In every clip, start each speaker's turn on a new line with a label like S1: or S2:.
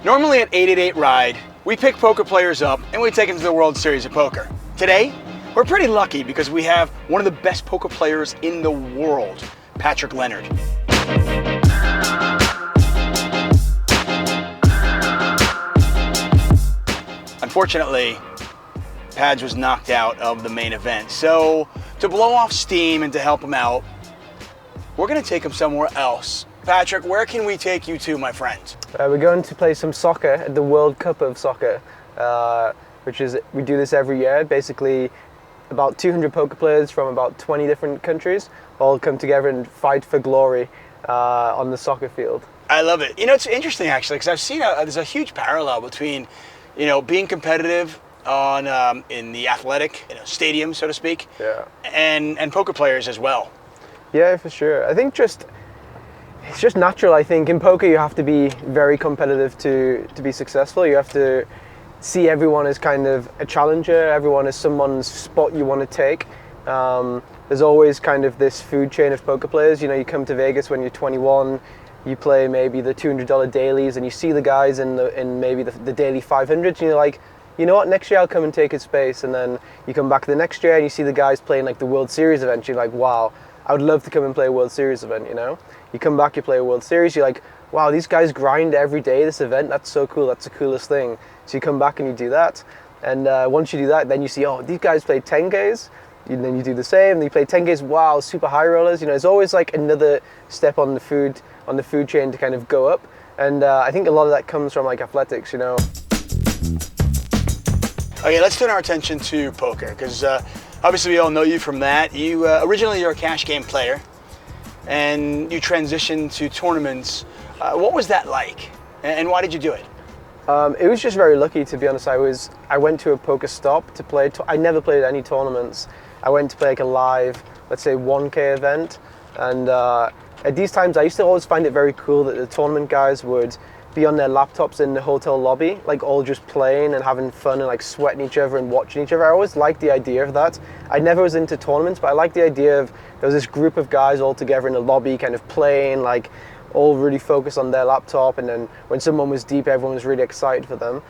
S1: Normally at 888 Ride, we pick poker players up and we take them to the World Series of Poker. Today, we're pretty lucky because we have one of the best poker players in the world, Patrick Leonard. Unfortunately, Pads was knocked out of the main event. So to blow off steam and to help him out, we're gonna take him somewhere else. Patrick, where can we take you to, my friend?
S2: We're going to play some soccer at the World Cup of Soccer, we do this every year. Basically, about 200 poker players from about 20 different countries all come together and fight for glory on the soccer field.
S1: I love it. You know, it's interesting actually, because I've seen there's a huge parallel between, you know, being competitive on in the athletic stadium, so to speak,
S2: yeah,
S1: and poker players as well.
S2: Yeah, for sure. I think it's just natural. I think in poker you have to be very competitive to be successful. You have to see everyone as kind of a challenger, everyone as someone's spot you want to take. There's always kind of this food chain of poker players. You know, you come to Vegas when you're 21, you play maybe the $200 dailies, and you see the guys in maybe the daily 500s, and you're like, you know what, next year I'll come and take his space. And then you come back the next year and you see the guys playing like the World Series event, you're like, wow, I would love to come and play a World Series event, you know? You come back, you play a World Series, you're like, wow, these guys grind every day this event, that's so cool, that's the coolest thing. So you come back and you do that, and once you do that, then you see, oh, these guys play 10Ks, and then you do the same, and you play 10Ks, wow, super high rollers, you know, it's always like another step on the food chain to kind of go up, and I think a lot of that comes from like athletics, you know.
S1: Okay, let's turn our attention to poker, because obviously we all know you from that. You originally you're a cash game player, and you transitioned to tournaments. What was that like, and why did you do it?
S2: It was just very lucky, to be honest. I went to a poker stop to play. I never played any tournaments. I went to play like a live, let's say 1K event, and at these times I used to always find it very cool that the tournament guys would be on their laptops in the hotel lobby, like all just playing and having fun and like sweating each other and watching each other. I always liked the idea of that. I never was into tournaments, but I liked the idea of there was this group of guys all together in the lobby kind of playing, like all really focused on their laptop, and then when someone was deep, everyone was really excited for them.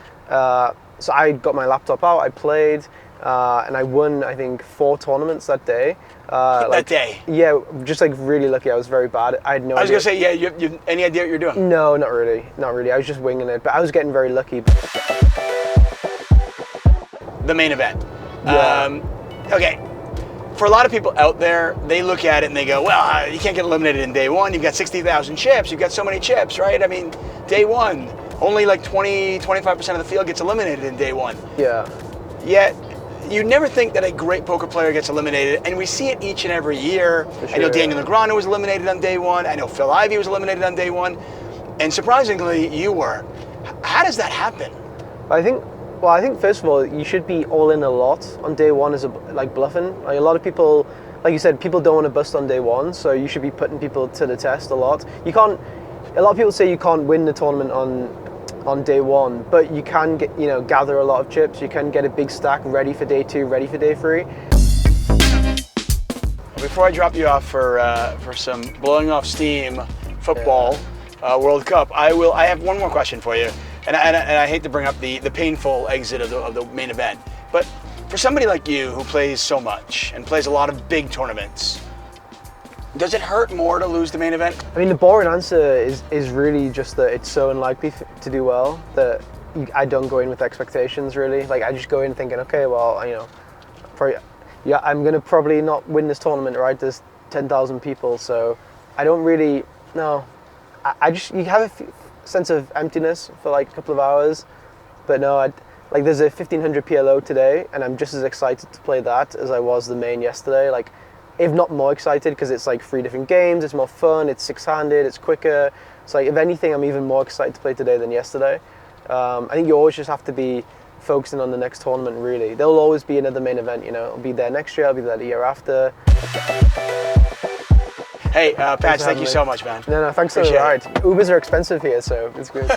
S2: So I got my laptop out, I played, and I won, I think, 4 tournaments that day.
S1: That day?
S2: Yeah, just like really lucky. I was very bad. I had no idea.
S1: I was going to say, yeah, you any idea what you're doing?
S2: No, not really. Not really. I was just winging it, but I was getting very lucky.
S1: The main event.
S2: Yeah.
S1: Okay. For a lot of people out there, they look at it and they go, well, you can't get eliminated in day one. You've got 60,000 chips. You've got so many chips, right? I mean, day one, only like 25% of the field gets eliminated in day one.
S2: Yeah.
S1: Yet, you'd never think that a great poker player gets eliminated, and we see it each and every year.
S2: For sure,
S1: I know Daniel Negreanu was eliminated on day one. I know Phil Ivey was eliminated on day one. And surprisingly, you were. How does that happen?
S2: I think first of all, you should be all in a lot on day one as like bluffing. Like a lot of people, like you said, people don't want to bust on day one, so you should be putting people to the test a lot. You can't. A lot of people say you can't win the tournament on day one, but you can get, you know, gather a lot of chips. You can get a big stack ready for day 2, ready for day 3.
S1: Before I drop you off for some blowing off steam football World Cup, I have one more question for you, and I hate to bring up the painful exit of the main event, but for somebody like you who plays so much and plays a lot of big tournaments, does it hurt more to lose the main event?
S2: I mean, the boring answer is really just that it's so unlikely to do well that I don't go in with expectations, really. Like, I just go in thinking, okay, well, you know, probably, yeah, I'm going to probably not win this tournament, right? There's 10,000 people, so I don't really, no. You have a sense of emptiness for like a couple of hours, but no, like there's a 1500 PLO today, and I'm just as excited to play that as I was the main yesterday. Like, if not more excited, because it's like 3 different games, it's more fun, it's 6-handed, it's quicker. So like, if anything, I'm even more excited to play today than yesterday. I think you always just have to be focusing on the next tournament, really. There'll always be another main event, you know. I'll be there next year, I'll be there the year after.
S1: Hey, Pat, thank you so much, man.
S2: No, thanks for the ride. Ubers are expensive here, so it's good.